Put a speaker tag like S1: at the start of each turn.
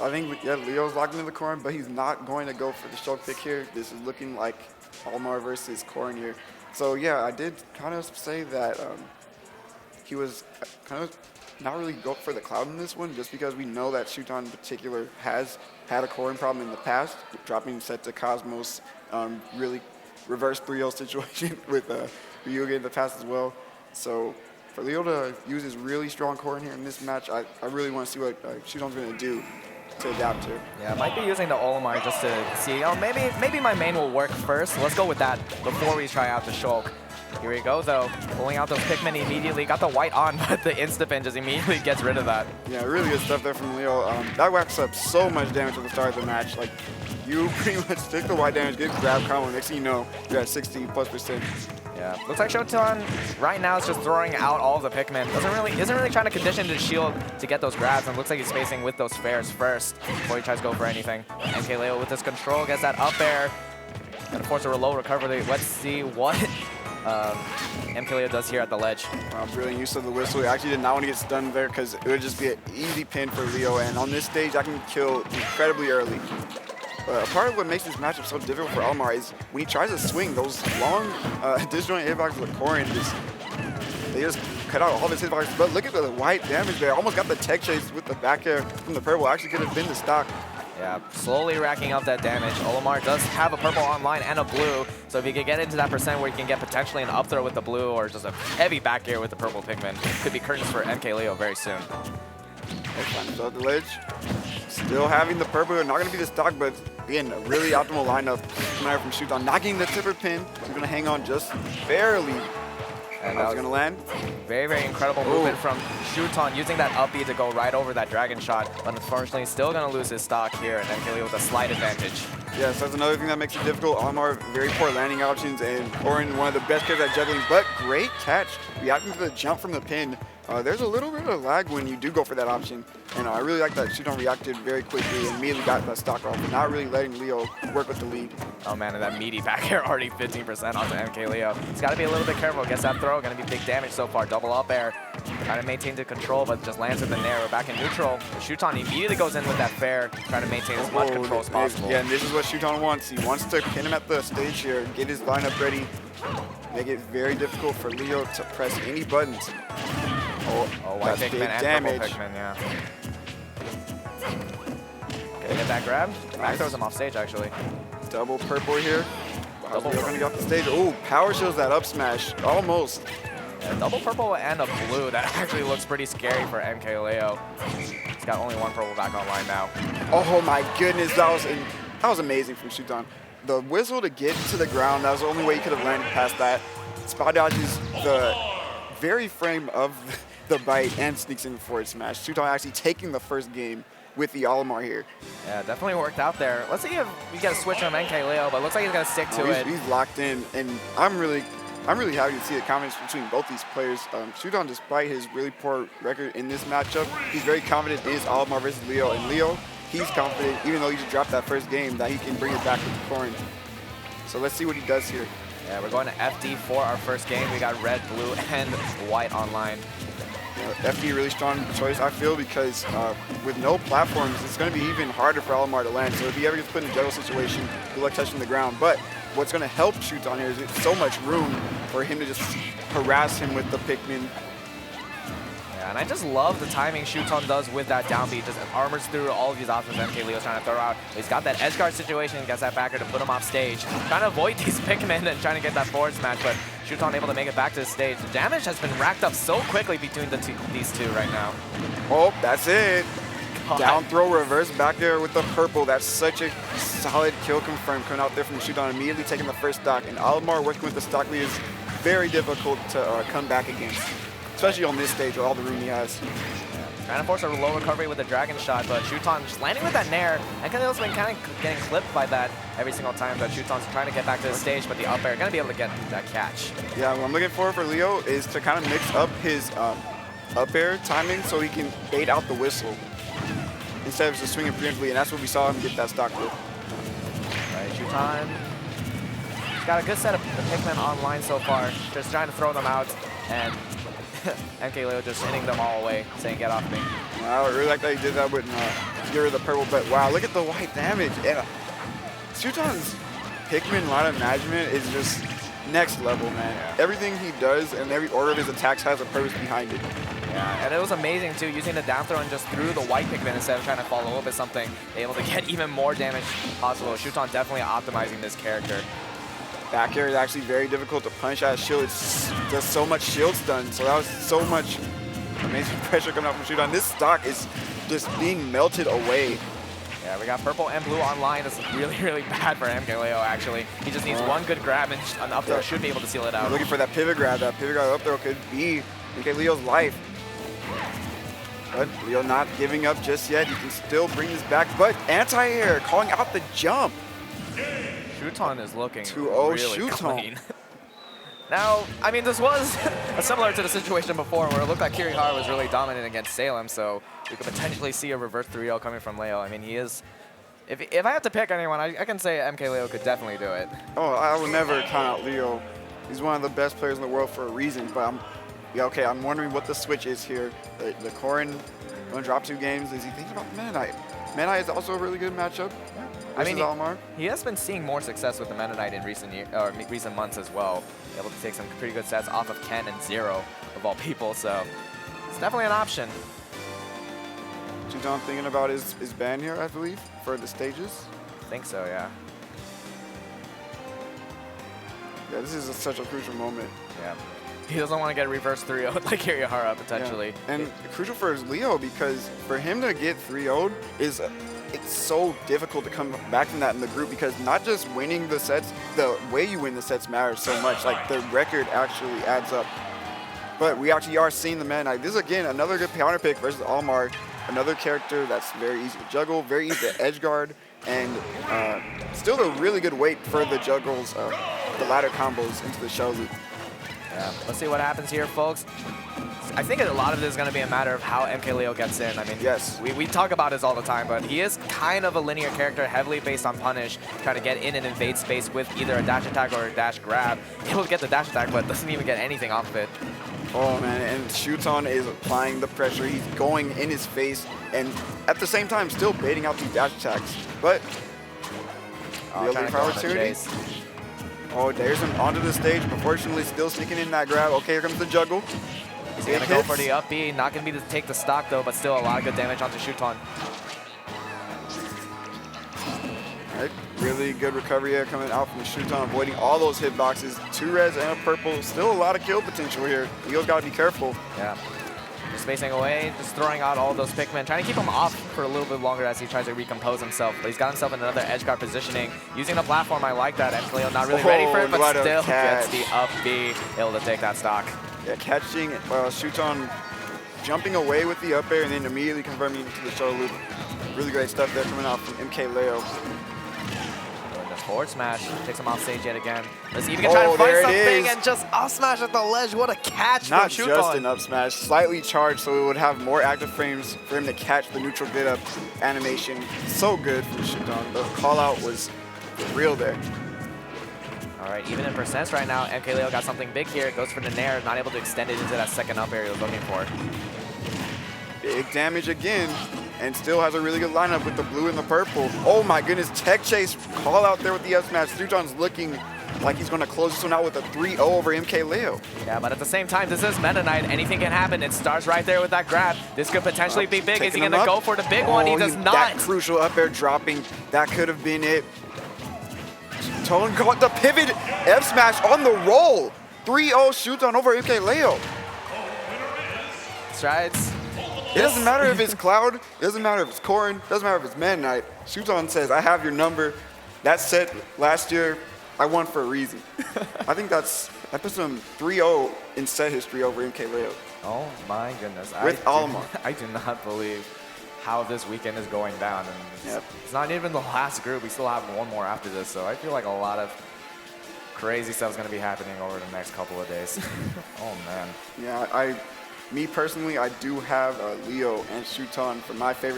S1: I think, yeah, Leo's locked into the Corrin, but he's not going to go for the choke pick here. This is looking like Olimar versus Corrin here. So, yeah, I did kind of say that he was kind of not really go for the cloud in this one, just because we know that Shuton in particular has had a Corrin problem in the past, dropping set to Cosmos, really reverse 3-0 situation with Ryuga in the past as well. So for Leo to use his really strong Corrin here in this match, I really want to see what Shuton's going to do to adapt to.
S2: Yeah, might be using the Olimar just to see, oh, maybe my main will work first. Let's go with that before we try out the Shulk. Here we go, though. Pulling out those Pikmin immediately. Got the white on, but the insta-pin just immediately gets rid of that.
S1: Yeah, really good stuff there from Leo. That racks up so much damage at the start of the match. Like, you pretty much take the white damage, get grab combo, next thing you know, you're at 60+%.
S2: Yeah, looks like Shuton right now is just throwing out all of the Pikmin. Isn't really trying to condition the shield to get those grabs, and looks like he's facing with those fares first before he tries to go for anything. MkLeo with his control gets that up air. Gonna force a low recovery. Let's see what MkLeo does here at the ledge.
S1: Brilliant use of the whistle. He actually did not want to get stunned there because it would just be an easy pin for Leo, and on this stage I can kill incredibly early. But a part of what makes this matchup so difficult for Olimar is when he tries to swing, those long disjoint hitboxes with Corrin, they just cut out all of his hitboxes. But look at the white damage there. Almost got the tech chase with the back air from the purple. Actually could have been the stock.
S2: Yeah, slowly racking up that damage. Olimar does have a purple online and a blue, so if you can get into that percent where you can get potentially an up throw with the blue or just a heavy back air with the purple Pikmin, could be curtains for MkLeo very soon.
S1: So at the ledge, still having the purple, not going to be the stock, but again, a really optimal lineup coming out from Shuton. Knocking the tipper pin, he's going to hang on just barely. And that was going to land.
S2: Very, very incredible movement from Shuton, using that up B to go right over that dragon shot, but unfortunately still going to lose his stock here, and MkLeo with a slight advantage.
S1: Yes, that's another thing that makes it difficult. Olimar, very poor landing options, and Corrin, one of the best players at juggling, but great catch. Reacting to the jump from the pin. There's a little bit of lag when you do go for that option, and I really like that Shuton reacted very quickly and immediately got that stock off, but not really letting Leo work with the lead.
S2: Oh man, and that meaty back air already 15% onto MkLeo. He's got to be a little bit careful. Gets that throw, going to be big damage so far. Double up air, trying to maintain the control, but just lands in the nair. We're back in neutral. Shuton immediately goes in with that fair, trying to maintain as much control as possible.
S1: Yeah, and this is what Shuton wants. He wants to pin him at the stage here, get his lineup ready, make it very difficult for Leo to press any buttons.
S2: Oh, white Pikmin and purple Pikmin, yeah. Okay, get that grab. Back throws him off stage, actually.
S1: Double purple here.
S2: Double
S1: purple going to get off the stage. Oh, power shields that up smash. Almost.
S2: Yeah, double purple and a blue. That actually looks pretty scary for MkLeo. He's got only one purple back online now.
S1: Oh my goodness, that was amazing from Shuton. The whistle to get to the ground, that was the only way he could have landed past that. Spot dodges the very frame of the bite and sneaks in forward smash. Shuton actually taking the first game with the Olimar here.
S2: Yeah, definitely worked out there. Let's see if we get a switch on MkLeo, but it looks like he's going to stick to it.
S1: He's locked in, and I'm really happy to see the confidence between both these players. Shuton, despite his really poor record in this matchup, he's very confident in his Olimar versus Leo, and Leo, he's confident, even though he just dropped that first game, that he can bring it back with the Corrin. So let's see what he does here.
S2: Yeah, we're going to FD for our first game. We got red, blue, and white online.
S1: FD really strong choice, I feel, because with no platforms, it's going to be even harder for Olimar to land. So if he ever gets put in a juggle situation, good luck touching the ground. But what's going to help Shuton here is it's so much room for him to just harass him with the Pikmin.
S2: Yeah, and I just love the timing Shuton does with that down B. Just armors through all of these options MkLeo's trying to throw out. He's got that edge guard situation, gets that backer to put him off stage. Trying to avoid these Pikmin and trying to get that forward smash, but Shuton able to make it back to the stage. The damage has been racked up so quickly between these two right now.
S1: Oh, that's it.
S2: God.
S1: Down throw reverse back there with the purple. That's such a solid kill confirm coming out there from Shuton, immediately taking the first stock. And Olimar working with the stock lead is very difficult to come back against, especially on this stage with all the room he has.
S2: Trying to force a low recovery with the dragon shot, but Shuton just landing with that nair. MkLeo's been kind of getting clipped by that every single time that Shuton's trying to get back to the stage, but the up air, gonna be able to get that catch.
S1: Yeah, what I'm looking for Leo is to kind of mix up his up air timing so he can bait out the whistle instead of just swinging preemptively, and that's what we saw him get that stock with.
S2: Right, Shuton, he's got a good set of Pikmin online so far, just trying to throw them out, and MkLeo just hitting them all away, saying get off me.
S1: I really like that he did that with get rid of the purple, but wow, look at the white damage. And Shuton's Pikmin line of management is just next level, man.
S2: Yeah.
S1: Everything he does and every order of his attacks has a purpose behind it.
S2: Yeah, and it was amazing too, using the down throw and just threw the white Pikmin instead of trying to follow up with something, able to get even more damage possible. Shuton definitely optimizing this character.
S1: Back air is actually very difficult to punish out of shield. It does so much shield stun, so that was so much amazing pressure coming out from Shuton. This stock is just being melted away.
S2: Yeah, we got purple and blue online. This is really, really bad for MkLeo, actually. He just needs one good grab, and an up throw should be able to seal it out.
S1: Looking for that pivot grab. That pivot grab up throw could be MkLeo's life. But Leo not giving up just yet. He can still bring this back, but anti-air calling out the jump.
S2: Shuton is looking
S1: 2-0
S2: really
S1: Shuton.
S2: clean. Now, I mean, this was similar to the situation before where it looked like Kirihara was really dominant against Salem, so we could potentially see a reverse 3-0 coming from Leo. I mean, he is, if I had to pick anyone, I can say MkLeo could definitely do it.
S1: Oh, I will never count out Leo. He's one of the best players in the world for a reason, but I'm wondering what the switch is here. The Corrin going to drop 2 games. Is he thinking about the Meta Knight? Meta Knight is also a really good matchup.
S2: I mean,
S1: Olimar.
S2: he has been seeing more success with the Meta Knight in recent months as well. Able to take some pretty good sets off of Ken and Zero, of all people, so it's definitely an option.
S1: Shuton thinking about his ban here, I believe, for the stages.
S2: I think so, yeah.
S1: Yeah, this is such a crucial moment.
S2: Yeah. He doesn't want to get reverse 3-0'd like Kirihara, potentially.
S1: Yeah. And crucial for Leo, because for him to get 3-0'd it's so difficult to come back from that in the group, because not just winning the sets, the way you win the sets matters so much. Like, the record actually adds up. But we actually are seeing the Meta Knight. This is, again, another good counter pick versus Olimar. Another character that's very easy to juggle, very easy to edge guard, and still a really good weight for the juggles, the ladder combos into the shell loop.
S2: Yeah, let's see what happens here, folks. I think a lot of this is going to be a matter of how MkLeo gets in. I mean,
S1: yes,
S2: we talk about this all the time, but he is kind of a linear character, heavily based on punish, trying to get in and invade space with either a dash attack or a dash grab. Able to get the dash attack, but doesn't even get anything off of it.
S1: Oh man, and Shuton is applying the pressure. He's going in his face, and at the same time, still baiting out these dash attacks. But wielding for opportunity. Oh, there's him onto the stage. Unfortunately, still sneaking in that grab. Okay, here comes the juggle.
S2: He's going to go for the up B. Not going to be to take the stock, though, but still a lot of good damage onto Shuton.
S1: Right. Really good recovery here coming out from Shuton, avoiding all those hitboxes. 2 reds and a purple. Still a lot of kill potential here. Leo's got to be careful.
S2: Yeah. Just spacing away, just throwing out all those Pikmin, trying to keep him off for a little bit longer as he tries to recompose himself. But he's got himself in another edge guard positioning. Using the platform, I like that. MkLeo not really ready for it, but still gets the up B, able to take that stock.
S1: Yeah, catching Shuton jumping away with the up air and then immediately converting into the shuttle loop. Really great stuff there coming out from MkLeo.
S2: Forward smash, takes him off stage yet again. Let's see if he can try to find something and just up smash at the ledge. What a catch from Shuton.
S1: Not just an up smash, slightly charged so it would have more active frames for him to catch the neutral get up animation. So good from Shuton. The call out was real there.
S2: All right, even in percents right now, MkLeo got something big here. Goes for the Nair, not able to extend it into that second up air he was looking for.
S1: Big damage again, and still has a really good lineup with the blue and the purple. Oh my goodness, tech chase call out there with the up smash. Shuton's looking like he's going to close this one out with a 3-0 over MkLeo.
S2: Yeah, but at the same time, this is Meta Knight. Anything can happen. It starts right there with that grab. This could potentially be big. Is he going to go for the big one? He does not.
S1: That crucial up air dropping, that could have been it. Tone got the pivot F smash on the roll. 3-0 Shuton over MkLeo.
S2: Strides.
S1: It doesn't matter if it's Cloud, it doesn't matter if it's Corrin, it doesn't matter if it's Meta Knight. Shuton says, I have your number. That set last year, I won for a reason. I think that puts him 3-0 in set history over MkLeo.
S2: Oh my goodness.
S1: With Olimar.
S2: I do not believe how this weekend is going down. And it's not even the last group. We still have one more after this, so I feel like a lot of crazy stuff is going to be happening over the next couple of days. Oh man.
S1: Yeah, me personally, I do have Leo and Shuton for my favorite